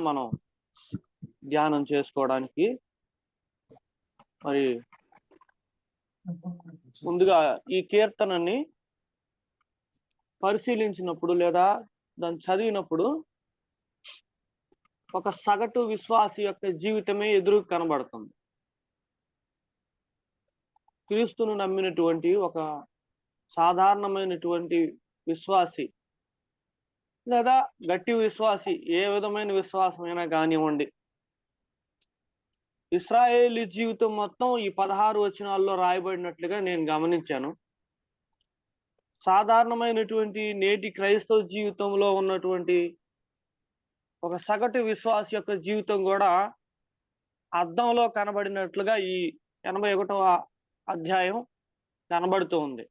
మనం ధ్యానం చేసుకోవడానికి మరి ముందుగా ఈ కీర్తనని పరిశీలించినప్పుడు లేదా దాన్ని చదివినప్పుడు ఒక సగటు విశ్వాసి యొక్క జీవితమే ఎదురు కనబడుతుంది. క్రీస్తును నమ్మినటువంటి ఒక సాధారణమైనటువంటి విశ్వాసి లేదా గట్టి విశ్వాసి, ఏ విధమైన విశ్వాసమైనా కానివ్వండి, ఇశ్రాయేలీ జీవితం మొత్తం ఈ 16 వచనాల్లో రాయబడినట్లుగా నేను గమనించాను. సాధారణమైనటువంటి నేటి క్రైస్తవ జీవితంలో ఉన్నటువంటి ఒక సగటు విశ్వాసి యొక్క జీవితం కూడా అద్దంలో కనబడినట్లుగా ఈ 81వ అధ్యాయం కనబడుతూ ఉంది.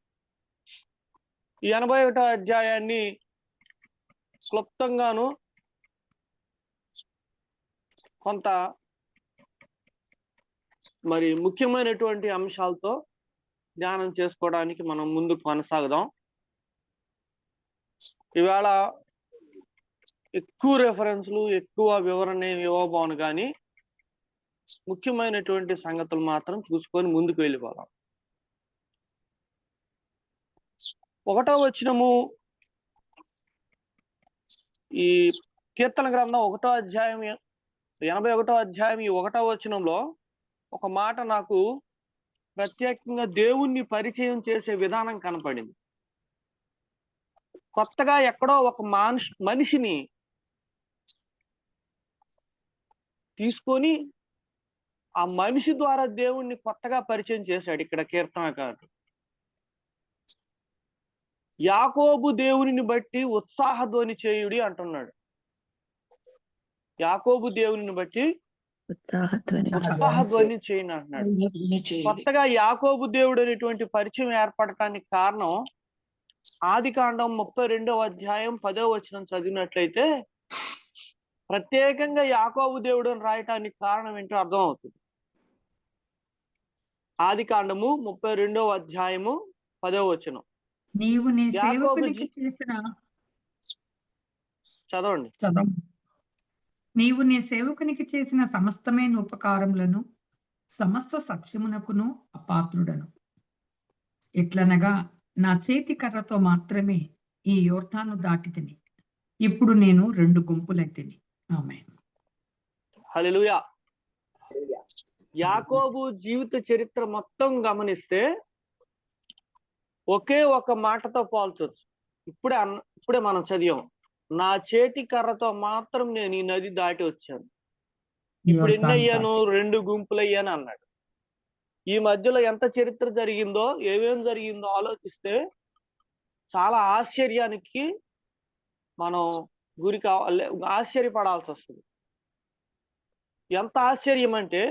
ఈ 81వ అధ్యాయాన్ని క్లుప్తంగాను కొంత మరి ముఖ్యమైనటువంటి అంశాలతో ధ్యానం చేసుకోవడానికి మనం ముందుకు కొనసాగుదాం. ఇవాళ ఎక్కువ రెఫరెన్స్లు, ఎక్కువ వివరణ ఇవ్వబోను కానీ ముఖ్యమైనటువంటి సంగతులు మాత్రం చూసుకొని ముందుకు వెళ్ళిపోదాం. 1వ వచనము, ఈ కీర్తన గ్రంథం 1వ అధ్యాయం 81వ అధ్యాయం ఈ 1వ వచనంలో ఒక మాట నాకు ప్రత్యేకంగా దేవుణ్ణి పరిచయం చేసే విధానం కనపడింది. కొత్తగా ఎక్కడో ఒక మనిషిని తీసుకొని ఆ మనిషి ద్వారా దేవుణ్ణి కొత్తగా పరిచయం చేశాడు ఇక్కడ కీర్తనకారుడు. యాకోబు దేవునిని బట్టి ఉత్సాహధ్వని చేయుడి అంటున్నాడు. యాకోబు దేవునిని బట్టి ఉత్సాహధ్వని చేయని అంటున్నాడు. కొత్తగా యాకోబు దేవుడు అనేటువంటి పరిచయం ఏర్పడటానికి కారణం ఆదికాండం 32వ అధ్యాయం 10వ వచనం చదివినట్లయితే ప్రత్యేకంగా యాకోబు దేవుడు అని రాయటానికి కారణం ఏంటో అర్థం అవుతుంది. ఆదికాండము 32వ అధ్యాయము 10వ వచనం. నీవు నీ సేవకునికి చేసిన చదవండి. నీవు నీ సేవకునికి చేసిన సమస్తమైన ఉపకారములను సమస్త సత్యమునకును అపాత్రుడను. ఎట్లనగా నా చేతి కర్రతో మాత్రమే ఈ యోర్దాను దాటి తిని, ఇప్పుడు నేను 2 గుంపులైతిని. ఆమేన్. హల్లెలూయా. యాకోబు జీవిత చరిత్ర మొత్తం గమనిస్తే ఒకే ఒక మాటతో పోల్చొచ్చు. ఇప్పుడే మనం చదివాం, నా చేతి కర్రతో మాత్రం నేను ఈ నది దాటి వచ్చాను, ఇప్పుడు ఎన్ని అయ్యాను, 2 గుంపులయ్యాను అన్నాడు. ఈ మధ్యలో ఎంత చరిత్ర జరిగిందో, ఏమేం జరిగిందో ఆలోచిస్తే చాలా ఆశ్చర్యానికి మనం ఆశ్చర్యపడాల్సి వస్తుంది. ఎంత ఆశ్చర్యం అంటే,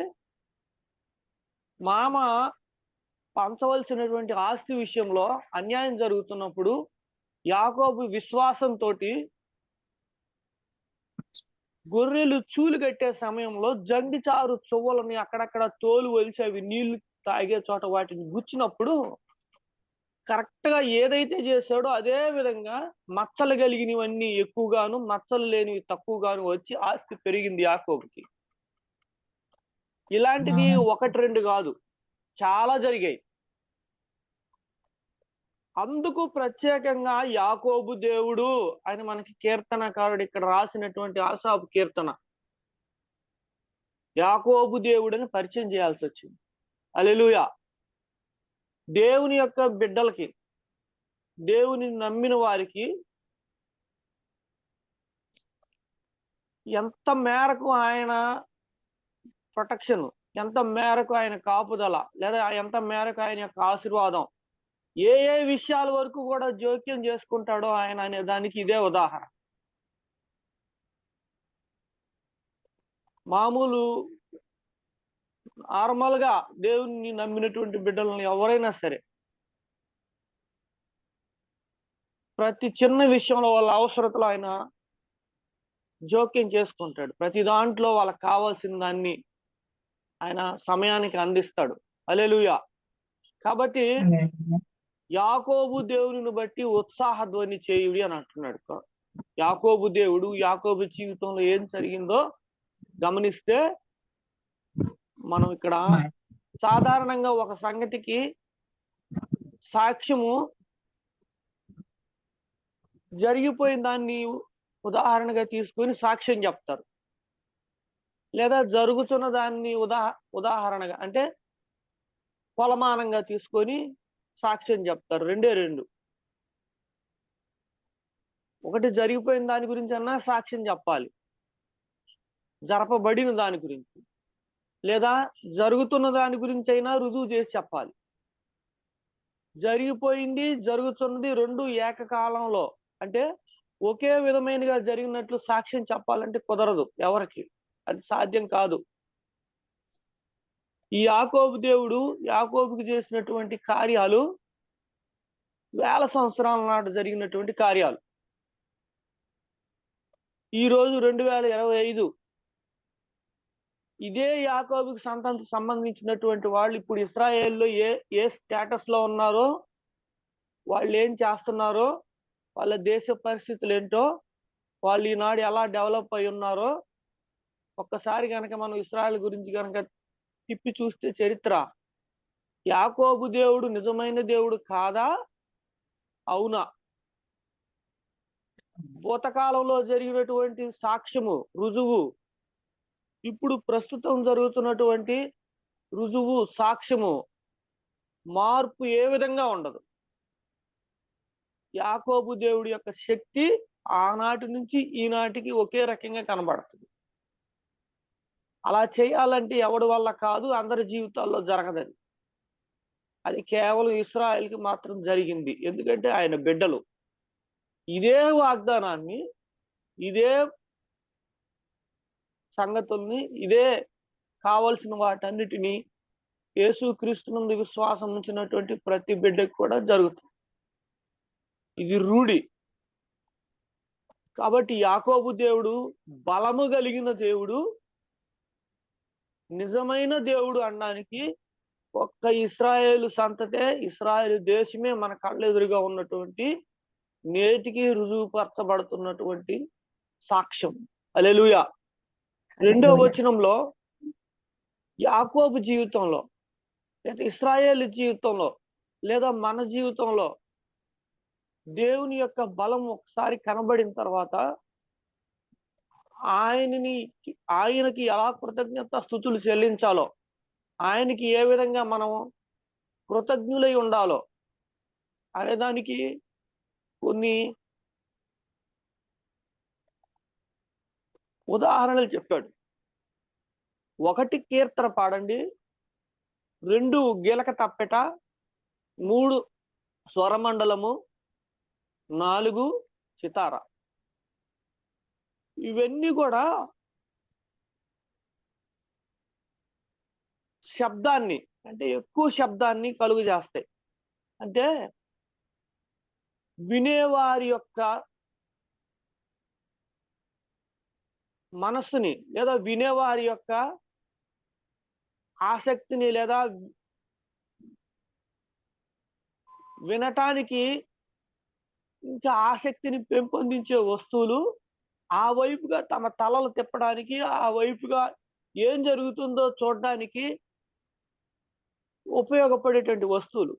మామ పంచవలసినటువంటి ఆస్తి విషయంలో అన్యాయం జరుగుతున్నప్పుడు యాకోబు విశ్వాసంతో గొర్రెలు చూలు కట్టే సమయంలో జంగిచారు చువ్వలని అక్కడక్కడ తోలు వలిచి అవి నీళ్లు తాగే చోట వాటిని గుచ్చినప్పుడు కరెక్ట్ గా ఏదైతే చేశాడో అదే విధంగా మచ్చలు కలిగినవన్నీ ఎక్కువగాను, మచ్చలు లేనివి తక్కువగాను వచ్చి ఆస్తి పెరిగింది యాకోబుకి. ఇలాంటిది 1-2 కాదు, చాలా జరిగాయి. అందుకు ప్రత్యేకంగా యాకోబు దేవుడు అని మనకి కీర్తనకారుడు ఇక్కడ రాసినటువంటి ఆసాపు కీర్తన యాకోబు దేవుడని పరిచయం చేయాల్సి వచ్చింది. హల్లెలూయా. దేవుని యొక్క బిడ్డలకి, దేవుని నమ్మిన వారికి ఎంత మేరకు ఆయన ప్రొటెక్షన్, ఎంత మేరకు ఆయన కాపుదల, లేదా ఎంత మేరకు ఆయన యొక్క ఆశీర్వాదం, ఏ ఏ విషయాల వరకు కూడా జోక్యం చేసుకుంటాడో ఆయన అనే దానికి ఇదే ఉదాహరణ. మామూలు నార్మల్ గా దేవుని నమ్మినటువంటి బిడ్డలను ఎవరైనా సరే ప్రతి చిన్న విషయంలో వాళ్ళ అవసరతలు ఆయన జోక్యం చేసుకుంటాడు. ప్రతి దాంట్లో వాళ్ళకి కావాల్సిన దాన్ని ఆయన సమయానికి అందిస్తాడు. హల్లెలూయా. కాబట్టి యాకోబు దేవుని బట్టి ఉత్సాహధ్వని చేయుడి అని అంటున్నాడు యాకోబు దేవుడు, యాకోబు జీవితంలో ఏం జరిగిందో గమనిస్తే మనం ఇక్కడ మరి సాధారణంగా ఒక సంగతికి సాక్ష్యము జరిగిపోయిన దాన్ని ఉదాహరణగా తీసుకొని సాక్ష్యం చెప్తారు, లేదా జరుగుతున్న దాన్ని ఉదాహరణగా అంటే కొలమానంగా తీసుకొని సాక్ష్యం చెప్తారు. రెండే రెండు. ఒకటి జరిగిపోయిన దాని గురించి అన్నా సాక్ష్యం చెప్పాలి, జరపబడిన దాని గురించి, లేదా జరుగుతున్న దాని గురించి అయినా రుజువు చేసి చెప్పాలి. జరిగిపోయింది, జరుగుతున్నది రెండు ఏకకాలంలో అంటే ఒకే విధమైనగా జరిగినట్లు సాక్ష్యం చెప్పాలంటే కుదరదు ఎవరికి, అది సాధ్యం కాదు. ఈ యాకోబు దేవుడు యాకోబుకి చేసినటువంటి కార్యాలు వేల సంవత్సరాల నాటి జరిగినటువంటి కార్యాలు. ఈ రోజు 2025 ఇదే యాకోబుకి సంబంధించినటువంటి వాళ్ళు ఇప్పుడు ఇశ్రాయేల్లో ఏ స్టేటస్ లో ఉన్నారో, వాళ్ళు ఏం చేస్తున్నారో, వాళ్ళ దేశ పరిస్థితులు ఏంటో, వాళ్ళు ఈనాడు ఎలా డెవలప్ అయి ఉన్నారో ఒక్కసారి కనుక మనం ఇశ్రాయేల్ గురించి కనుక తిప్పి చూస్తే చరిత్ర, యాకోబు దేవుడు నిజమైన దేవుడు కాదా, అవునా? భూతకాలంలో జరిగినటువంటి సాక్ష్యము, రుజువు, ఇప్పుడు ప్రస్తుతం జరుగుతున్నటువంటి రుజువు, సాక్ష్యము, మార్పు ఏ విధంగా ఉండదు. యాకోబు దేవుడి యొక్క శక్తి ఆనాటి నుంచి ఈనాటికి ఒకే రకంగా కనబడుతుంది. అలా చేయాలంటే ఎవడి వల్ల కాదు, అందరి జీవితాల్లో జరగదని. అది కేవలం ఇశ్రాయేలుకి మాత్రం జరిగింది, ఎందుకంటే ఆయన బిడ్డలు. ఇదే వాగ్దానాన్ని, ఇదే సంగతుల్ని, ఇదే కావలసిన వాటన్నిటినీ యేసుక్రీస్తునందు విశ్వాసం ఉంచినటువంటి ప్రతి బిడ్డకి కూడా జరుగుతుంది. ఇది రూఢి. కాబట్టి యాకోబు దేవుడు బలము కలిగిన దేవుడు, నిజమైన దేవుడు అనడానికి ఒక్క ఇశ్రాయేలు సంతతే, ఇశ్రాయేలు దేశమే మన కళ్ళెదురుగా ఉన్నటువంటి నేటికి రుజువుపరచబడుతున్నటువంటి సాక్ష్యం. హల్లెలూయా. రెండో వచనంలో యాకోబు జీవితంలో, లేదా ఇశ్రాయేలు జీవితంలో, లేదా మన జీవితంలో దేవుని యొక్క బలం ఒకసారి కనబడిన తర్వాత ఆయనకి ఎలా కృతజ్ఞత స్తుతులు చెల్లించాలో, ఆయనకి ఏ విధంగా మనం కృతజ్ఞులై ఉండాలో అనేదానికి కొన్ని ఉదాహరణలు చెప్పాడు. 1 కీర్తన పాడండి, 2 గీలక తప్పెట, 3 స్వరమండలము, 4 సితార. ఇవన్నీ కూడా శబ్దాన్ని, అంటే ఎక్కువ శబ్దాన్ని కలుగు చేస్తాయి. అంటే వినేవారి యొక్క మనస్సుని, లేదా వినేవారి యొక్క ఆసక్తిని, లేదా వినటానికి ఇంకా ఆసక్తిని పెంపొందించే వస్తువులు, ఆ వైపుగా తమ తలలు తిప్పడానికి, ఆ వైపుగా ఏం జరుగుతుందో చూడడానికి ఉపయోగపడేటువంటి వస్తువులు.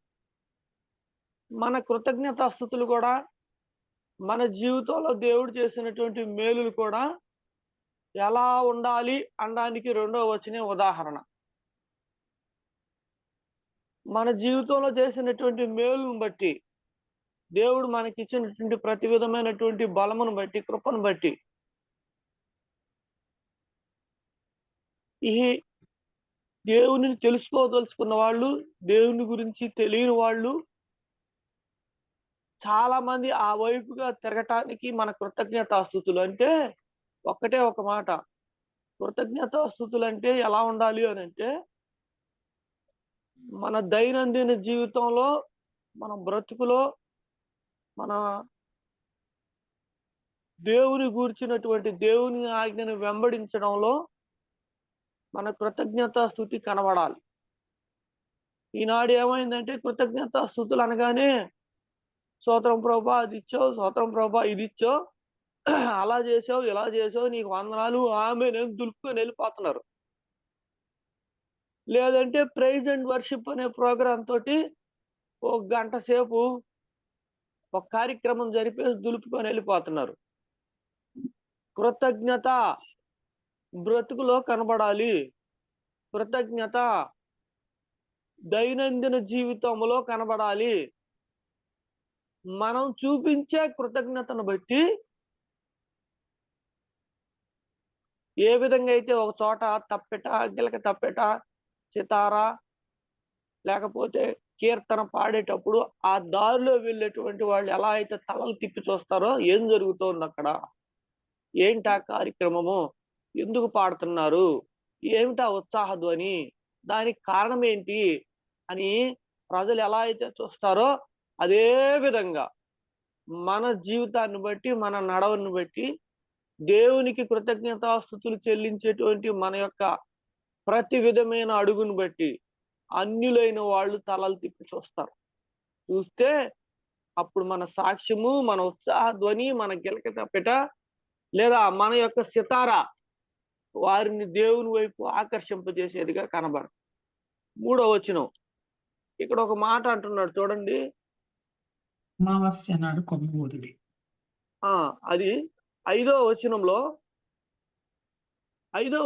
మన కృతజ్ఞతాస్తుతులు కూడా, మన జీవితంలో దేవుడు చేసినటువంటి మేలులు కూడా ఎలా ఉండాలి అనడానికి రెండో వచనే ఉదాహరణ. మన జీవితంలో చేసినటువంటి మేలును బట్టి, దేవుడు మనకిచ్చినటువంటి ప్రతి విధమైనటువంటి బలమును బట్టి, కృపను బట్టి, ఈ దేవుని తెలుసుకోదలుచుకున్న వాళ్ళు, దేవుని గురించి తెలియని వాళ్ళు చాలా మంది ఆ వైపుగా తిరగటానికి మన కృతజ్ఞతాస్తుతులు అంటే ఒక్కటే ఒక మాట. కృతజ్ఞతాస్తుతులు అంటే ఎలా ఉండాలి అని అంటే, మన దైనందిన జీవితంలో, మన బ్రతుకులో, మన దేవుని గూర్చినటువంటి దేవుని ఆజ్ఞను వెంబడించడంలో మన కృతజ్ఞతాస్తుతి కనబడాలి. ఈనాడు ఏమైందంటే కృతజ్ఞతాస్తుతులు అనగానే స్తోత్రం ప్రభా అది ఇచ్చో, స్తోత్రం ప్రభా ఇది ఇచ్చో, అలా చేసావు, ఇలా చేసావు, నీకు వందనాలు, ఆమె నేను దులుపుకొని వెళ్ళిపోతున్నారు. లేదంటే ప్రైజ్ అండ్ వర్షిప్ అనే ప్రోగ్రామ్ తోటి ఒక గంట సేపు ఒక కార్యక్రమం జరిపేసి దులుపుకొని వెళ్ళిపోతున్నారు. కృతజ్ఞత బ్రతుకులో కనబడాలి. కృతజ్ఞత దైనందిన జీవితంలో కనబడాలి. మనం చూపించే కృతజ్ఞతను బట్టి ఏ విధంగా అయితే ఒక చోట తప్పెట, గిలక తప్పెట, సితారా లేకపోతే కీర్తన పాడేటప్పుడు ఆ దారిలో వెళ్ళేటువంటి వాళ్ళు ఎలా అయితే తలలు తిప్పి చూస్తారో ఏం జరుగుతోంది అక్కడ, ఏంటా కార్యక్రమము, ఎందుకు పాడుతున్నారు, ఏమిటా ఉత్సాహ ధ్వని, దానికి కారణం ఏంటి అని ప్రజలు ఎలా అయితే చూస్తారో అదే విధంగా మన జీవితాన్ని బట్టి, మన నడవడిని బట్టి దేవునికి కృతజ్ఞతాస్తుతులు చెల్లించేటువంటి మన యొక్క ప్రతి విధమైన అడుగును బట్టి అన్యులైన వాళ్ళు తలలు తిప్పి చూస్తారు. చూస్తే అప్పుడు మన సాక్ష్యము, మన ఉత్సాహ ధ్వని, మన గిలక తప్పెట లేదా మన యొక్క సితారా వారిని దేవుని వైపు ఆకర్షింపజేసేదిగా కనబడదు. 3వ వచనం ఇక్కడ ఒక మాట అంటున్నాడు చూడండి. అమావాస్య నాడు కొమ్ము ఊదుడి. అది 5వ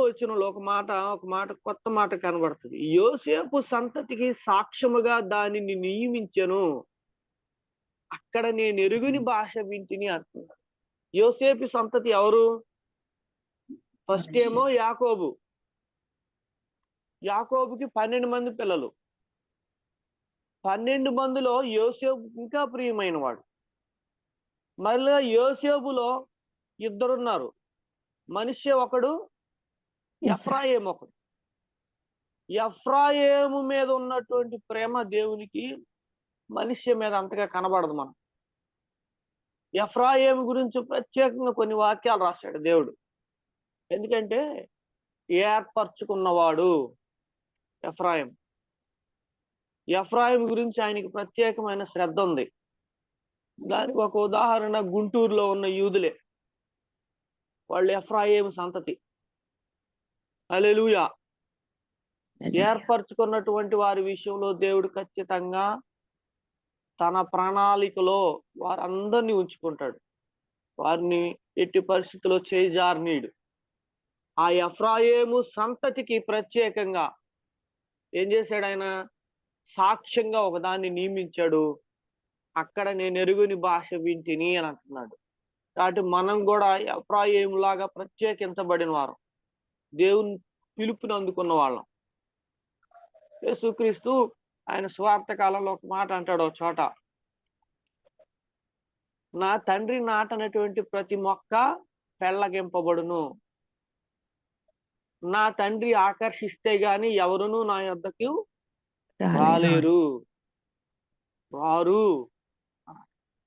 వచనంలో ఒక మాట కొత్త మాట కనబడుతుంది. యోసేపు సంతతికి సాక్ష్యముగా దానిని నియమించెను, అక్కడ నేను ఎరుగని భాష వింటిని అంటున్నాడు. యోసేపు సంతతి ఎవరు? ఫస్ట్ ఏమో యాకోబు. యాకోబుకి 12 మంది పిల్లలు. 12 మందిలో యోసేపు ఇంకా ప్రియమైన వాడు. మళ్ళీ యోసేపులో ఇద్దరున్నారు. మనిషి ఒకడు, ఎఫ్రాయిము ఒకడు. ఎఫ్రాయిము మీద ఉన్నటువంటి ప్రేమ దేవునికి మనిషి మీద అంతగా కనబడదు. మనం ఎఫ్రాయిము గురించి ప్రత్యేకంగా కొన్ని వాక్యాలు రాశాడు దేవుడు. ఎందుకంటే ఏర్పరచుకున్నవాడు ఎఫ్రాయిం గురించి ఆయనకి ప్రత్యేకమైన శ్రద్ధ ఉంది. దానికి ఒక ఉదాహరణ గుంటూరులో ఉన్న యూదులే. వాళ్ళు ఎఫ్రాయిము సంతతి. హల్లెలూయా. ఏర్పరచుకున్నటువంటి వారి విషయంలో దేవుడు ఖచ్చితంగా తన ప్రణాళికలో వారందరినీ ఉంచుకుంటాడు. వారిని ఎట్టి పరిస్థితుల్లో చేజారనీడు. ఆ ఎఫ్రాయిము సంతతికి ప్రత్యేకంగా ఏం చేశాడు? ఆయన సాక్ష్యంగా ఒకదాన్ని నియమించాడు. అక్కడ నేను ఎరుగని భాష వింటిని అని అంటున్నాడు. కాబట్టి మనం కూడా ఎఫ్రాయిము లాగా ప్రత్యేకించబడిన వారు, దేవుని పిలుపుని అందుకున్న వాళ్ళం. యేసుక్రీస్తు ఆయన స్వార్థ కాలంలో ఒక మాట అంటాడు ఒక చోట, నా తండ్రి నాటనటువంటి ప్రతి మొక్క పెళ్ళగింపబడును, నా తండ్రి ఆకర్షిస్తే గాని ఎవరునూ నా యొద్దకు రాలేరు రారు.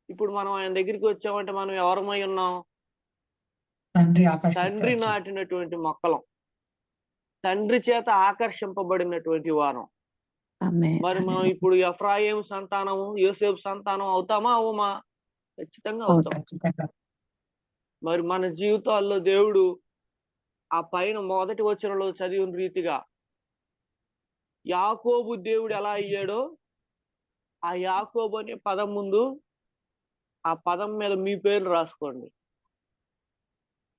ఇప్పుడు మనం ఆయన దగ్గరికి వచ్చామంటే మనం ఎవరమై ఉన్నాం? తండ్రి నాటినటువంటి మొక్కలం, తండ్రి చేత ఆకర్షింపబడినటువంటి వారం. మరి మనం ఇప్పుడు ఎఫ్రాయిము సంతానము, యోసేపు సంతానం అవుతామా అవ్వమా? ఖచ్చితంగా అవుతాం. మరి మన జీవితాల్లో దేవుడు ఆ పైన మొదటి వచనంలో చదివిన రీతిగా యాకోబు దేవుడు ఎలా అయ్యాడో, ఆ యాకోబు అనే పదం ముందు ఆ పదం మీద మీ పేరు రాసుకోండి.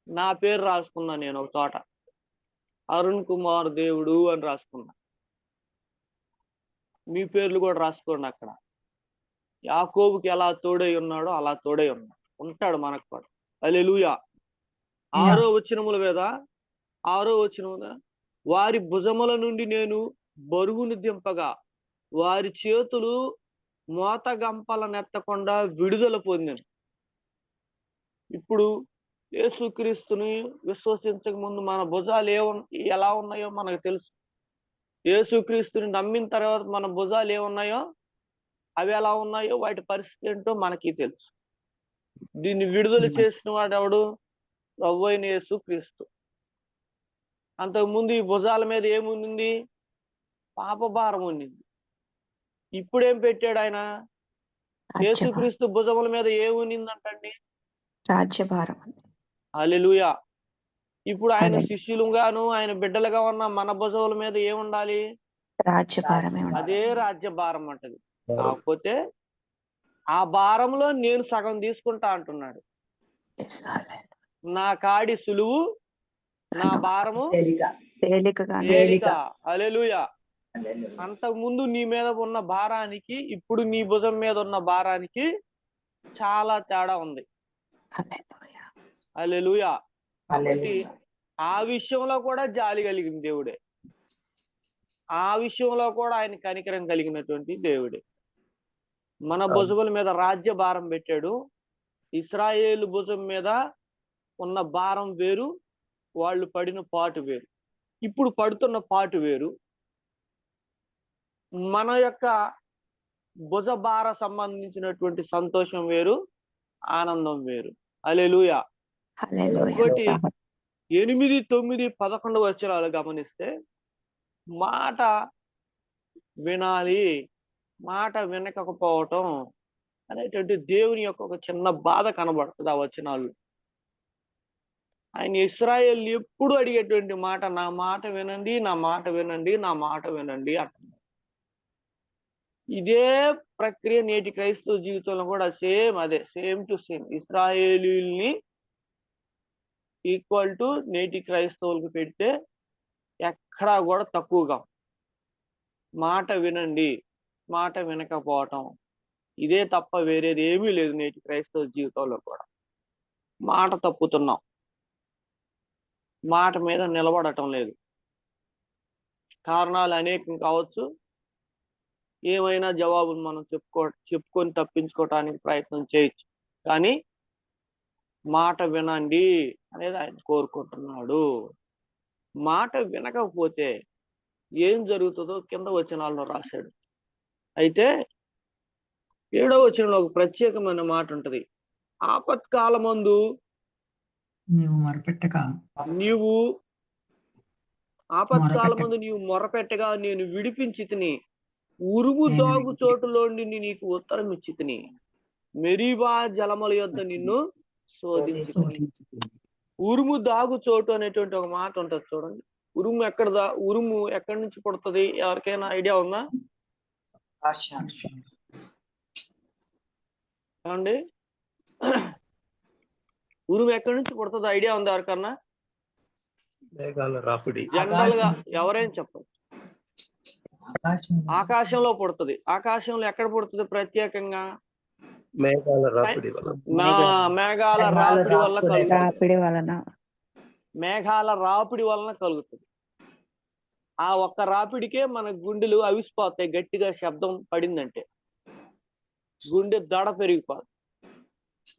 నా పేరు రాసుకున్నా నేను ఒక చోట, అరుణ్ కుమార్ దేవుడు అని రాసుకున్నా. మీ పేర్లు కూడా రాసుకోండి అక్కడ. యాకోబుకి ఎలా తోడై ఉన్నాడో అలా తోడై ఉంటాడు మనకు కూడా. హల్లెలూయా. 6వ వచనమున వారి భుజముల నుండి నేను బరువును దింపగా వారి చేతులు మోతగంపల నెత్తకుండా విడుదల పొందాను. ఇప్పుడు యేసుక్రీస్తుని విశ్వసించక ముందు మన భుజాలు ఎలా ఉన్నాయో మనకు తెలుసు. యేసుక్రీస్తుని నమ్మిన తర్వాత మన భుజాలు ఏమున్నాయో, అవి ఎలా ఉన్నాయో, వాటి పరిస్థితి ఏంటో మనకి తెలుసు. దీన్ని విడుదల చేసిన వాడు ఎవడు? ప్రభువైన యేసుక్రీస్తు. అంతకుముందు ఈ భుజాల మీద ఏముంది? పాప భారం ఉండింది. ఇప్పుడేం పెట్టాడు ఆయన? యేసుక్రీస్తు భుజముల మీద ఏముండిందంటండి? రాజ్యభారం. హల్లెలూయా. ఇప్పుడు ఆయన శిష్యులుగాను ఆయన బిడ్డలుగా ఉన్న మన భుజముల మీద ఏముండాలి? రాజ్యభారమే ఉండాలి. అదే రాజ్య భారం అంటది. కాకపోతే ఆ భారంలో నేను సగం తీసుకుంటా అంటున్నాడు. నా కాడి సులువు, నా భారము తేలిక. హల్లెలూయా. అంతకుముందు నీ మీద ఉన్న భారానికి ఇప్పుడు నీ భుజం మీద ఉన్న భారానికి చాలా తేడా ఉంది. హల్లెలూయా. కాబట్టి ఆ విషయంలో కూడా జాలి కలిగిన దేవుడే, ఆ విషయంలో కూడా ఆయన కనికరం కలిగినటువంటి దేవుడే. మన భుజముల మీద రాజ్య భారం పెట్టాడు. ఇశ్రాయేలు భుజం మీద ఉన్న భారం వేరు, వాళ్ళు పడిన పాటు వేరు. ఇప్పుడు పడుతున్న పాటు వేరు. మన యొక్క భుజ భార సంబంధించినటువంటి సంతోషం వేరు, ఆనందం వేరు. హల్లెలూయా. ఇంకోటి 8, 9, 11 వచనాలు గమనిస్తే మాట వినాలి, మాట వినకపోవటం అనేటువంటి దేవుని యొక్క ఒక చిన్న బాధ కనబడుతుంది ఆ వచనాల్లో. ఆయన ఇశ్రాయేల్ ఎప్పుడు అడిగేటువంటి మాట, నా మాట వినండి, నా మాట వినండి, నా మాట వినండి అంటున్నారు. ఇదే ప్రక్రియ నేటి క్రైస్తవ జీవితంలో కూడా సేమ్ టు సేమ్. ఇశ్రాయేలీల్ని ఈక్వల్ టు నేటి క్రైస్తవులకు పెడితే ఎక్కడా కూడా తక్కువగా. మాట వినండి, మాట వినకపోవటం, ఇదే తప్ప వేరేది ఏమీ లేదు నేటి క్రైస్తవ జీవితంలో కూడా. మాట తప్పుతున్నాం, మాట మీద నిలబడటం లేదు. కారణాలు అనేకం కావచ్చు. ఏమైనా జవాబులు మనం చెప్పుకొని తప్పించుకోవటానికి ప్రయత్నం చేయొచ్చు. కానీ మాట వినండి అనేది ఆయన కోరుకుంటున్నాడు. మాట వినకపోతే ఏం జరుగుతుందో కింద వచనాల్లో రాశాడు. అయితే 7వ వచనంలో ఒక ప్రత్యేకమైన మాట ఉంటది. ఆపత్కాలమందు నీవు మొరపెట్టగా నీవు మొరపెట్టగా నేను విడిపించి తిని, ఉరుము దాగు చోటులోండి నీకు ఉత్తరం ఇచ్చి తిని, మెరీబా జలముల యొద్ద నిన్ను శోధించి. ఉరుము దాగు చోటు అనేటువంటి ఒక మాట ఉంటది చూడండి. ఉరుము ఎక్కడి నుంచి పుడుతుంది? ఎవరికైనా ఐడియా ఉందా అండి? ఉరుము ఎక్కడి నుంచి పుడుతుంది ఐడియా ఉందా ఎవరికన్నా? జనరల్ గా ఎవరైనా చెప్పచ్చు. ఆకాశంలో పుడుతుంది. ఆకాశంలో ఎక్కడ పుడుతుంది ప్రత్యేకంగా? మేఘాల రాపిడి వలన కలుగుతుంది. ఆ ఒక్క రాపిడికే మన గుండెలు అవిసిపోతాయి. గట్టిగా శబ్దం పడిందంటే గుండె దడ పెరిగిపోతుంది.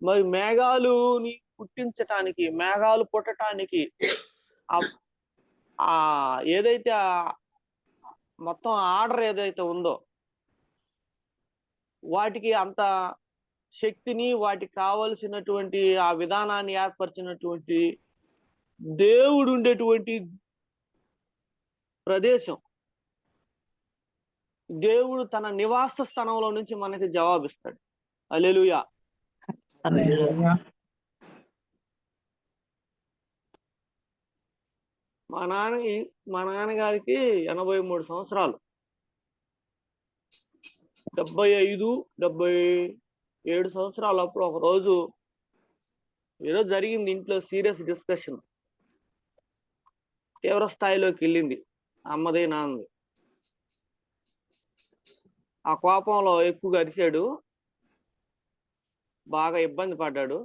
మరి మేఘాలుని పుట్టించటానికి, మేఘాలు పుట్టడానికి ఏదైతే మొత్తం ఆర్డర్ ఏదైతే ఉందో వాటికి అంత శక్తిని, వాటికి కావలసినటువంటి ఆ విధానాన్ని ఏర్పరిచినటువంటి దేవుడు ఉండేటువంటి ప్రదేశం, దేవుడు తన నివాస స్థానంలో నుంచి మనకి జవాబిస్తాడు. హల్లెలూయా. మా నాన్నగారికి 83 సంవత్సరాలు. 75, 77 సంవత్సరాలు అప్పుడు ఒక రోజు ఏదో జరిగింది ఇంట్లో, సీరియస్ డిస్కషన్ తీవ్ర స్థాయిలోకి వెళ్ళింది అమ్మది నాన్నది. ఆ కోపంలో ఎక్కువగా అరిశాడు, బాగా ఇబ్బంది పడ్డాడు.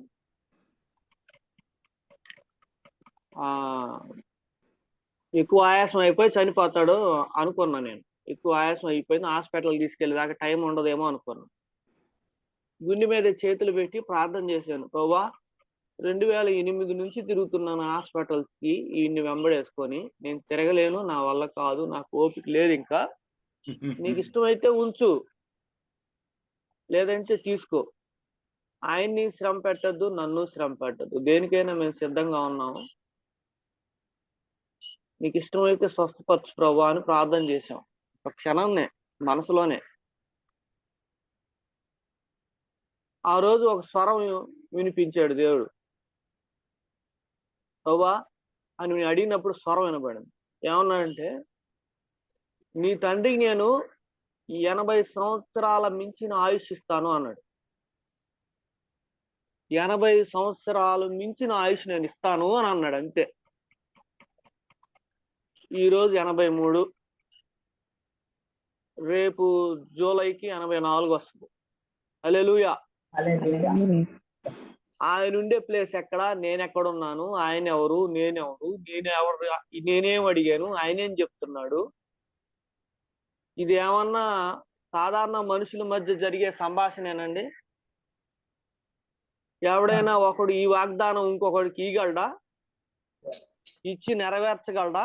ఎక్కువ ఆయాసం అయిపోయి చనిపోతాడు అనుకున్నా నేను. ఎక్కువ ఆయాసం అయిపోయింది, హాస్పిటల్ తీసుకెళ్ళేదాకా టైం ఉండదేమో అనుకున్నాను. గుండె మీద చేతులు పెట్టి ప్రార్థన చేశాను. ప్రభువా, 2008 నుంచి తిరుగుతున్నాను హాస్పిటల్స్ కి ఈయన్ని వెంబడేసుకొని. నేను తిరగలేను, నా వల్ల కాదు, నాకు ఓపిక లేదు ఇంకా. నీకు ఇష్టమైతే ఉంచు, లేదంటే తీసుకో. ఆయన్ని శ్రమ పెట్టద్దు, నన్ను శ్రమ పెట్టద్దు. దేనికైనా మేము సిద్ధంగా ఉన్నాము. నీకు ఇష్టమైతే స్వస్థపరచు ప్రభువా అని ప్రార్థన చేశాం. ఒక క్షణంనే మనసులోనే. ఆ రోజు ఒక స్వరం వినిపించాడు దేవుడు. ప్రభువా అని నేను అడిగినప్పుడు స్వరం వినబడింది. ఏమన్నాడంటే, నీ తండ్రికి నేను 80 సంవత్సరాల మించిన ఆయుష్ ఇస్తాను అన్నాడు. 80 సంవత్సరాలు మించిన ఆయుష్ నేను ఇస్తాను అని అన్నాడు అంతే. ఈరోజు 83, రేపు జూలైకి 84 వస్తుంది. హల్లెలూయా. ఆయన ఉండే ప్లేస్ ఎక్కడ, నేనెక్కడున్నాను, ఆయన ఎవరు, నేనెవరు, నేనేం అడిగాను, ఆయనేం చెప్తున్నాడు? ఇది ఏమన్నా సాధారణ మనుషుల మధ్య జరిగే సంభాషణేనండి? ఎవడైనా ఒకడు ఈ వాగ్దానం ఇంకొకడికి ఇవ్వగలడా? ఇచ్చి నెరవేర్చగలడా?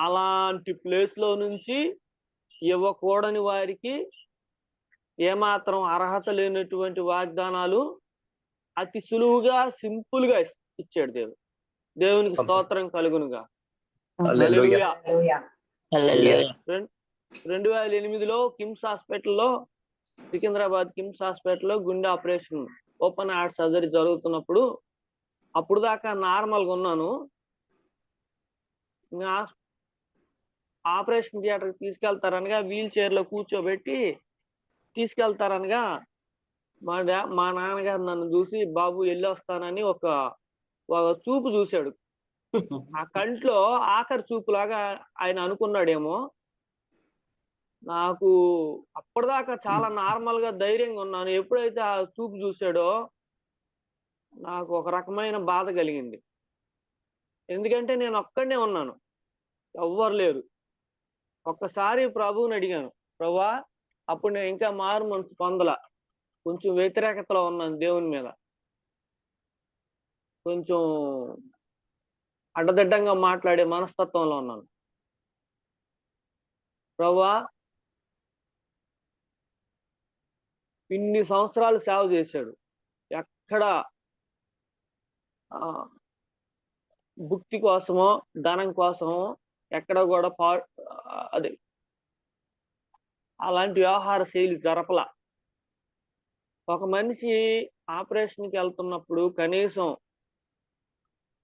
అలాంటి ప్లేస్ లో నుంచి ఇవ్వకూడని వారికి ఏమాత్రం అర్హత లేనటువంటి వాగ్దానాలు అతి సులువుగా సింపుల్ గా ఇచ్చాడు దేవుడు. దేవునికి స్తోత్రం కలుగునుగా. 2008లో కిమ్స్ హాస్పిటల్లో, సికింద్రాబాద్ కిమ్స్ హాస్పిటల్లో గుండె ఆపరేషన్, ఓపెన్ హార్ట్ సర్జరీ జరుగుతున్నప్పుడు, అప్పుడు దాకా నార్మల్ గా ఉన్నాను. ఆపరేషన్ థియేటర్ తీసుకెళ్తారనగా వీల్ చైర్ లో కూర్చోబెట్టి తీసుకెళ్తారనగా మా నాన్నగారు నన్ను చూసి, బాబు వెళ్ళొస్తానని ఒక చూపు చూశాడు. ఆ కంట్లో ఆఖరి చూపులాగా ఆయన అనుకున్నాడేమో. నాకు అప్పటిదాకా చాలా నార్మల్ గా ధైర్యంగా ఉన్నాను. ఎప్పుడైతే ఆ చూపు చూశాడో నాకు ఒక రకమైన బాధ కలిగింది. ఎందుకంటే నేను ఒక్కడనే ఉన్నాను, ఎవ్వరు లేరు. ఒక్కసారి ప్రభువుని అడిగాను, ప్రభువా, అప్పుడు నేను ఇంకా మారు మనసు పొందల, కొంచెం వ్యతిరేకతలో ఉన్నాను దేవుని మీద, కొంచెం అడ్డదిడ్డంగా మాట్లాడే మనస్తత్వంలో ఉన్నాను. ప్రభువా, ఇన్ని సంవత్సరాలు సేవ చేశాడు, ఎక్కడ భుక్తి కోసమో ధనం కోసమో ఎక్కడ కూడా అదే అలాంటి వ్యవహార శైలి జరపల. ఒక మనిషి ఆపరేషన్కి వెళ్తున్నప్పుడు కనీసం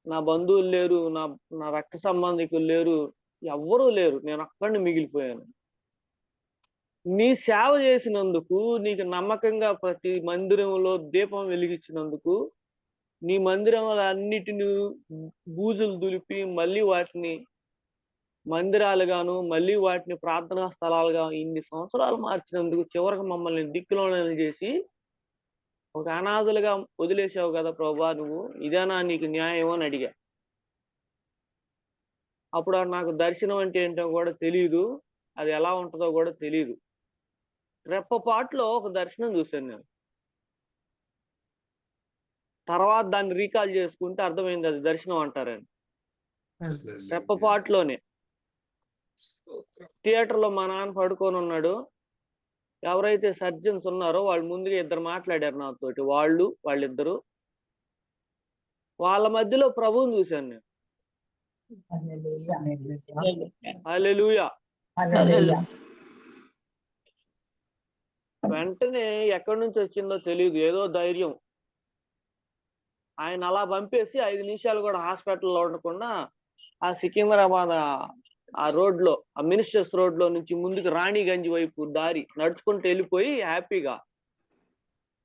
నా బంధువులు లేరు, నా రక్త సంబంధికులు లేరు, ఎవ్వరూ లేరు, నేను ఒక్కడిని మిగిలిపోయాను. నీ సేవ చేసినందుకు, నీకు నమ్మకంగా ప్రతి మందిరంలో దీపం వెలిగించినందుకు, నీ మందిరంలో అన్నిటిని బూజులు దులిపి మళ్ళీ వాటిని మందిరాలుగాను, మళ్ళీ వాటిని ప్రార్థనా స్థలాలుగా ఇన్ని సంవత్సరాలు మార్చినందుకు, చివరికి మమ్మల్ని దిక్కులోనే చేసి ఒక అనాథలుగా వదిలేసావు కదా ప్రభువా, నువ్వు ఇదేనా నీకు న్యాయం అని అడిగా. అప్పుడు నాకు దర్శనం అంటే ఏంటో కూడా తెలియదు, అది ఎలా ఉంటుందో కూడా తెలియదు. రెప్పపాటులో ఒక దర్శనం చూశాను నేను. తర్వాత దాన్ని రీకాల్ చేసుకుంటే అర్థమైంది అది దర్శనం అంటారని. రెప్పపాటులోనే థియేటర్లో మా నాన్న పడుకొని ఉన్నాడు. ఎవరైతే సర్జన్స్ ఉన్నారో వాళ్ళు ముందుగా ఇద్దరు మాట్లాడారు నాతోటి, వాళ్ళిద్దరు. వాళ్ళ మధ్యలో ప్రభువుని చూశాను నేను. హల్లెలూయా. వెంటనే ఎక్కడి నుంచి వచ్చిందో తెలియదు, ఏదో ధైర్యం. ఆయన అలా పంపేసి 5 నిమిషాలు కూడా హాస్పిటల్లో ఉండకుండా ఆ సికింద్రాబాద్ ఆ రోడ్లో, ఆ మినిస్టర్స్ రోడ్లో నుంచి ముందుకు రాణిగంజ్ వైపు దారి నడుచుకుంటూ వెళ్ళిపోయి హ్యాపీగా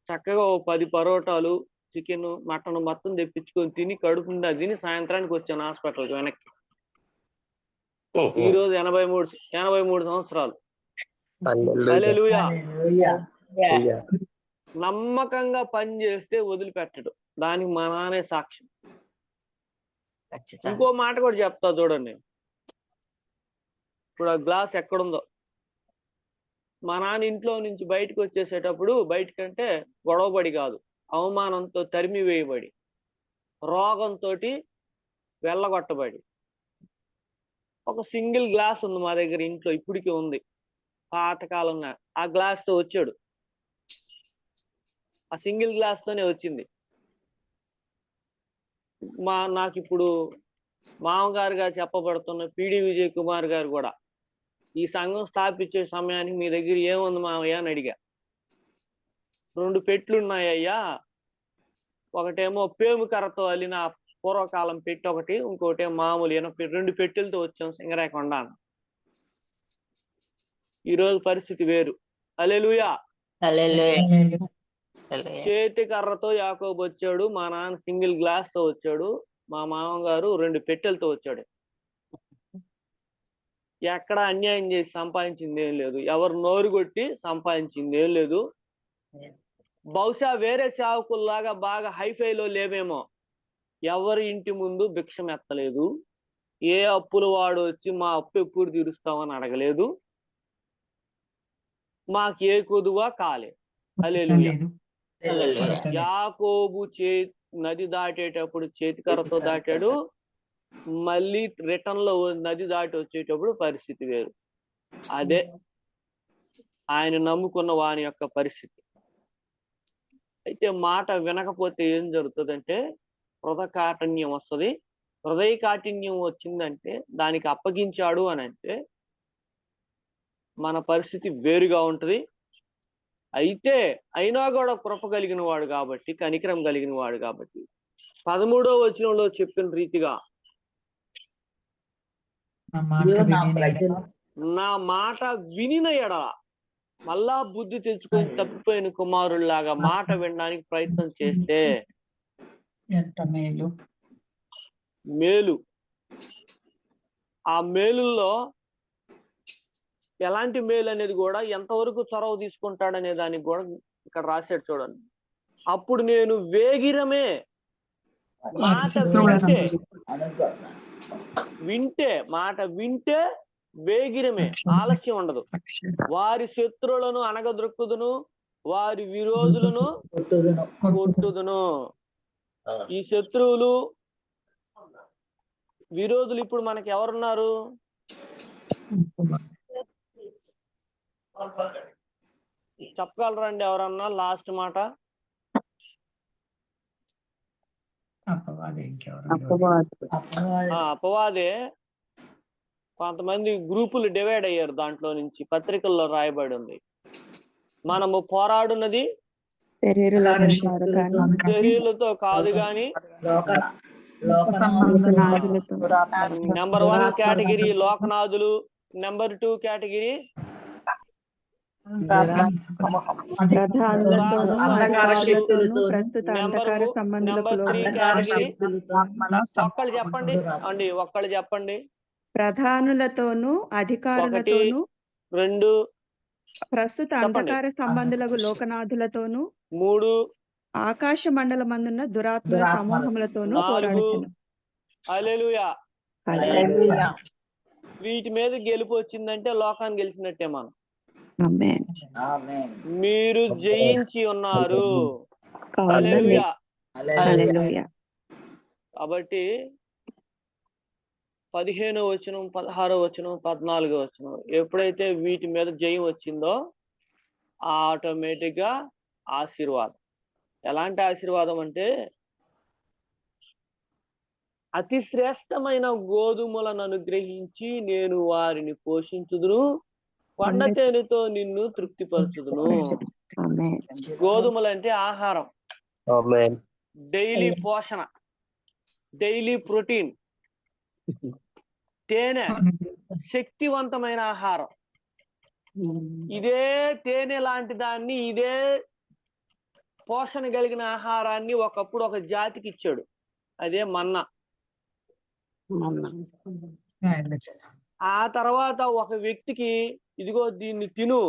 చక్కగా 10 పరోటాలు, చికెన్, మటన్ మొత్తం తెప్పించుకొని తిని కడుపు నిండా తిని సాయంత్రానికి వచ్చాను హాస్పిటల్కి వెనక్కి. ఈ రోజు 83 సంవత్సరాలు. హల్లెలూయా. నమ్మకంగా పని చేస్తే వదిలిపెట్టడు, దానికి మా నాన్నే సాక్ష్యం. ఇంకో మాట కూడా చెప్తా చూడండి. ఇప్పుడు ఆ గ్లాస్ ఎక్కడుందో, మా నాన్న ఇంట్లో నుంచి బయటకు వచ్చేసేటప్పుడు, బయటకంటే గొడవబడి కాదు, అవమానంతో తరిమి వేయబడి, రోగంతో వెళ్ళగొట్టబడి, ఒక సింగిల్ గ్లాస్ ఉంది మా దగ్గర ఇంట్లో, ఇప్పటికీ ఉంది, పాతకాలం. ఆ గ్లాస్ తో వచ్చాడు, ఆ సింగిల్ గ్లాస్ తోనే వచ్చింది. నాకు ఇప్పుడు మామగారుగా చెప్పబడుతున్న పిడి విజయ్ కుమార్ గారు కూడా ఈ సంఘం స్థాపించే సమయానికి మీ దగ్గర ఏముంది మామయ్య అని అడిగా. 2 పెట్లున్నాయ్యా, ఒకటేమో పేము కర్రతో అల్లిన పూర్వకాలం పెట్టి ఒకటి, ఇంకోటి మామూలు 2 పెట్టెలతో వచ్చాం సింగరాయకొండ. ఈ రోజు పరిస్థితి వేరు. హల్లెలూయా. చేతి కర్రతో యాకోబు వచ్చాడు, మా నాన్న సింగిల్ గ్లాస్ తో వచ్చాడు, మా మామగారు 2 పెట్టెలతో వచ్చాడు. ఎక్కడ అన్యాయం చేసి సంపాదించింది ఏం లేదు, ఎవరు నోరు కొట్టి సంపాదించింది ఏం లేదు. బహుశా వేరే సేవకుల్లాగా బాగా హైఫైలో లేవేమో, ఎవరి ఇంటి ముందు భిక్షం ఎత్తలేదు, ఏ అప్పులు వాడు వచ్చి మా అప్పు ఎప్పుడు తీరుస్తామని అడగలేదు, మాకు ఏ కొదువా కాలేదు. హల్లెలూయా. యాకోబు నది దాటేటప్పుడు చేతికర్రతో దాటాడు, మళ్ళీ రిటర్న్ లో నది దాటి వచ్చేటప్పుడు పరిస్థితి వేరు. అదే ఆయన నమ్ముకున్న వాని యొక్క పరిస్థితి. అయితే మాట వినకపోతే ఏం జరుగుతుందంటే హృదయ కాఠిన్యం వస్తుంది. హృదయ కాఠిన్యం వచ్చిందంటే దానికి అప్పగించాడు అని అంటే మన పరిస్థితి వేరుగా ఉంటది. అయితే అయినా కూడా కృప కలిగిన వాడు కాబట్టి, కనికరం కలిగిన వాడు కాబట్టి 13వ వచనంలో చెప్పిన రీతిగా నా మాట వినిన ఎడల, మళ్ళా బుద్ధి తెచ్చుకొని తప్పిపోయిన కుమారుల్లాగా మాట వినడానికి ప్రయత్నం చేస్తే ఎంత మేలు. మేలు. ఆ మేలుల్లో ఎలాంటి మేలు అనేది కూడా ఎంతవరకు చొరవ తీసుకుంటాడనే దానికి కూడా ఇక్కడ రాశాడు చూడండి. అప్పుడు నేను వేగిరమే, మాట మాట వింటే వేగిరమే, ఆలస్యం ఉండదు. వారి శత్రువులను అనగదొక్కుదును, వారి విరోధులను కొట్టుదును. ఈ శత్రువులు విరోధులు ఇప్పుడు మనకి ఎవరున్నారు? చెప్పగలరండి ఎవరన్నా లాస్ట్ మాట? అపవాదే. కొంతమంది గ్రూపులు డివైడ్ అయ్యారు, దాంట్లో నుంచి పత్రికల్లో రాయబడి ఉంది. మనము పోరాడున్నది శరీరులతో కాదు గాని. నెంబర్ 1 కేటగిరీ లోకనాథులు, నెంబర్ 2 కేటగిరీ నెంబర్ 3 కేటగిరీ. ఒక్కళ్ళు చెప్పండి అండి, ఒక్కళ్ళు చెప్పండి. ప్రధానులతోనూ అధికారులతోనూ, 2 ప్రస్తుత అంధకార సంబంధులకు లోకనాథులతోనూ, 3 ఆకాశ మండలమందున్న దురాత్మల సమూహములతోనూ 4 పోరాడుతున్నా. హల్లెలూయా. వీటి మీద గెలుపు వచ్చిందంటే లోకాన్ని గెలిచినట్టే మనం. మీరు జయించి ఉన్నారు. హల్లెలూయా. కాబట్టి 15వ వచనం, 16వ వచనం, 14వ వచనం ఎప్పుడైతే వీటి మీద జయం వచ్చిందో ఆటోమేటిక్ గా ఆశీర్వాదం. ఎలాంటి ఆశీర్వాదం అంటే, అతి శ్రేష్టమైన గోధుమలను అనుగ్రహించి నేను వారిని పోషించుదును, కొండ తేనెతో నిన్ను తృప్తిపరచుదును. గోధుమలు అంటే ఆహారం, డైలీ పోషణ, డైలీ ప్రోటీన్. తేనె శక్తివంతమైన ఆహారం. ఇదే తేనె లాంటి దాన్ని, ఇదే పోషణ కలిగిన ఆహారాన్ని ఒకప్పుడు ఒక జాతికి ఇచ్చాడు, అదే మన్నా. ఆ తర్వాత ఒక వ్యక్తికి ఇదిగో దీన్ని తిను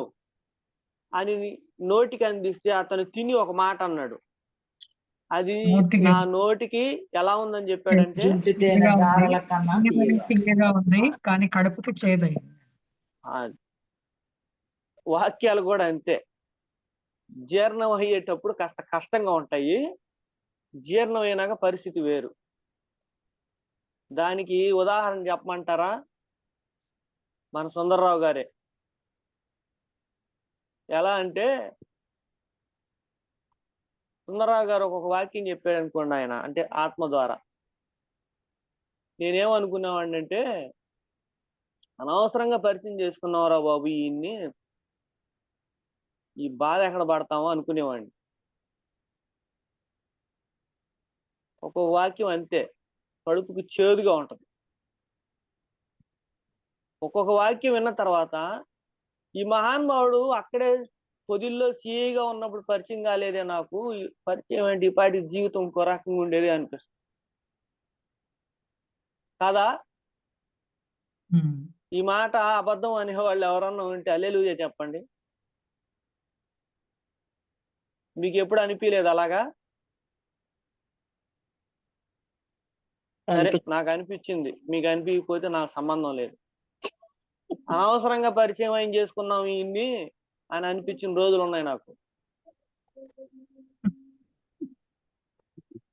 అని నోటికి అందిస్తే అతను తిని ఒక మాట అన్నాడు, అది నా నోటికి ఎలా ఉందని చెప్పాడంటే తియ్యగా ఉంది కానీ కడుపుకి చేదైంది. వాక్యాలు కూడా అంతే, జీర్ణం అయ్యేటప్పుడు కాస్త కష్టంగా ఉంటాయి, జీర్ణం అయినాక పరిస్థితి వేరు. దానికి ఉదాహరణ చెప్పమంటారా? మన సుందర్రావు గారే. ఎలా అంటే, సుందర్రావు గారు ఒక్కొక్క వాక్యం చెప్పాడు అనుకోండి, ఆయన అంటే ఆత్మ ద్వారా. నేనేమనుకునేవాడిని అంటే, అనవసరంగా పరిచయం చేసుకున్నావురా బాబు ఈయన్ని, ఈ బాధ ఎక్కడ పడతామో అనుకునేవాడిని. ఒక్కొక్క వాక్యం అంతే, కడుపుకి చేదుగా ఉంటది. ఒక్కొక్క వాక్యం విన్న తర్వాత ఈ మహానుభావుడు అక్కడే పొదిల్లో సిఐగా ఉన్నప్పుడు పరిచయం కాలేదే నాకు, పరిచయం ఏంటి, ఈ పాటి జీవితం ఇంకో రకంగా ఉండేది అనిపిస్తుంది కాదా? ఈ మాట అబద్ధం అనే వాళ్ళు ఎవరన్నా ఉంటే హల్లెలూయా చెప్పండి. మీకు ఎప్పుడు అనిపించలేదు అలాగా? సరే, నాకు అనిపించింది, మీకు అనిపించకపోతే నాకు సంబంధం లేదు. అనవసరంగా పరిచయం ఏం చేసుకున్నాం ఇన్ని అని అనిపించిన రోజులు ఉన్నాయి నాకు.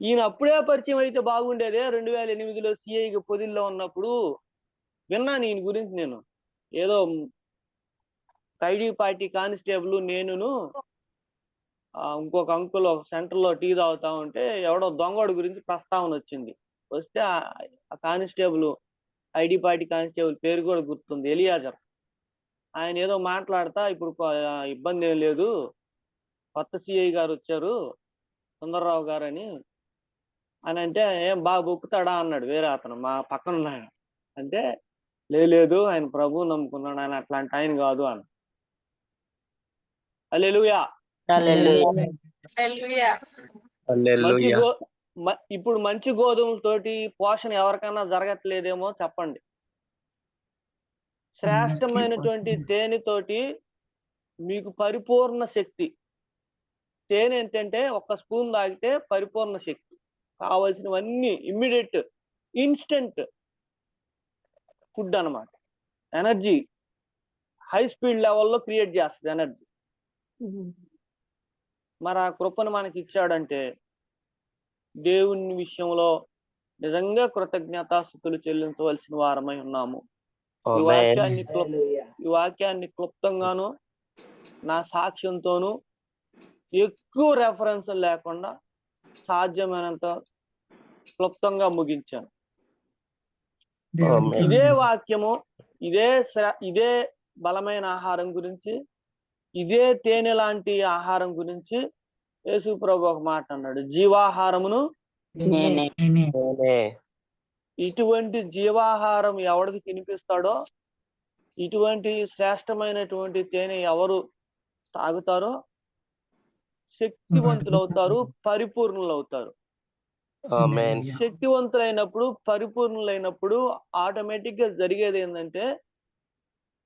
ఈయన అప్పుడే పరిచయం అయితే బాగుండేదే. 2008లో సిఐకి పొదిల్లో ఉన్నప్పుడు విన్నాను ఈయన గురించి. నేను ఏదో ఖైడీ పార్టీ కానిస్టేబుల్ నేనును ఇంకొక అంకుల్ ఒక సెంటర్ లో టీ తాగుతా ఉంటే ఎవడో దొంగోడు గురించి ప్రస్తావన వచ్చింది. వస్తే ఆ కానిస్టేబుల్, ఐడి పార్టీ కానిస్టేబుల్ పేరు కూడా గుర్తుంది, ఎలియాజర్. ఆయన ఏదో మాట్లాడతా ఇప్పుడు ఇబ్బంది ఏం లేదు, కొత్త సిఐ గారు వచ్చారు సుందర్రావు గారు అని అంటే, ఏం బాగా బొక్కుతాడా అన్నాడు వేరే అతను, మా పక్కన ఉన్నాయన. అంటే లేదు ఆయన ప్రభువు నమ్ముకున్నాడు, ఆయన అట్లాంటి ఆయన కాదు అన్న. హల్లెలూయా. ఇప్పుడు మంచి గోధుమలతోటి పోషణ ఎవరికైనా జరగట్లేదేమో చెప్పండి. శ్రేష్టమైనటువంటి తేనెతోటి మీకు పరిపూర్ణ శక్తి. తేనె ఏంటంటే ఒక్క స్పూన్ తాగితే పరిపూర్ణ శక్తి, కావలసినవన్నీ ఇమ్మీడియట్ ఇన్స్టెంట్ ఫుడ్ అన్నమాట. ఎనర్జీ హై స్పీడ్ లెవెల్లో క్రియేట్ చేస్తుంది ఎనర్జీ. మరి ఆ కృపను మనకి ఇచ్చాడంటే దేవుని విషయంలో నిజంగా కృతజ్ఞతాస్తుతులు చెల్లించవలసిన వారమై ఉన్నాము. ఈ వాక్యాన్ని క్లుప్తంగాను నా సాక్ష్యంతోనూ ఎక్కువ రెఫరెన్స్ లేకుండా సాధ్యమైనంత క్లుప్తంగా ముగించాను. ఇదే వాక్యము, ఇదే బలమైన ఆహారం గురించి, ఇదే తేనె లాంటి ఆహారం గురించి యేసు ప్రభు ఒక మాట అన్నాడు, జీవాహారమును ఇటువంటి జీవాహారం ఎవరికి తినిపిస్తాడో, ఇటువంటి శ్రేష్టమైనటువంటి తేనె ఎవరు తాగుతారో శక్తివంతులు అవుతారు, పరిపూర్ణులు అవుతారు. శక్తివంతులైనప్పుడు, పరిపూర్ణులైనప్పుడు ఆటోమేటిక్ గా జరిగేది ఏంటంటే,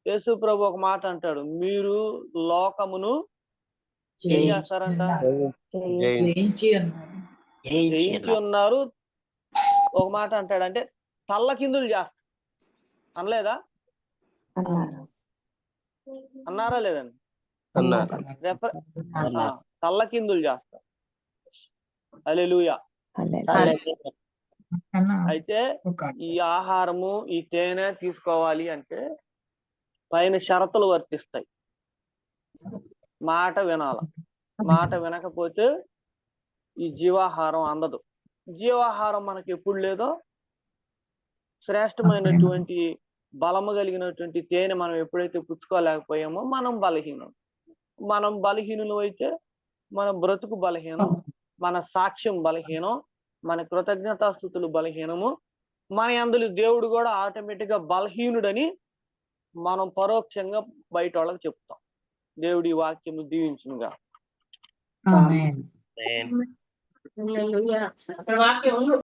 యేసు ప్రభు ఒక మాట అంటాడు, మీరు లోకమును ఏం చేస్తారంట? జయించి ఉన్నారు. ఒక మాట అంటాడు, అంటే తల్లకిందులు చేస్తారు అనలేదా? అన్నారా లేదండి? తల్లకిందులు చేస్తారు. హల్లెలూయా. అయితే ఈ ఆహారము, ఈ తేనె తీసుకోవాలి అంటే పైన షరతులు వర్తిస్తాయి. మాట వినాల, మాట వినకపోతే ఈ జీవాహారం అందదు. జీవాహారం మనకి ఎప్పుడు లేదో, శ్రేష్టమైనటువంటి బలము కలిగినటువంటి తేనె మనం ఎప్పుడైతే పుచ్చుకోలేకపోయామో మనం బలహీనులు అయితే మన బ్రతుకు బలహీనం, మన సాక్ష్యం బలహీనం, మన కృతజ్ఞతాస్తుతులు బలహీనము, మన యందు దేవుడు కూడా ఆటోమేటిక్ గా బలహీనుడని మనం పరోక్షంగా బయట వాళ్ళకి చెప్తాం. దేవుడి వాక్యము దీవించునుగా. ఆమేన్.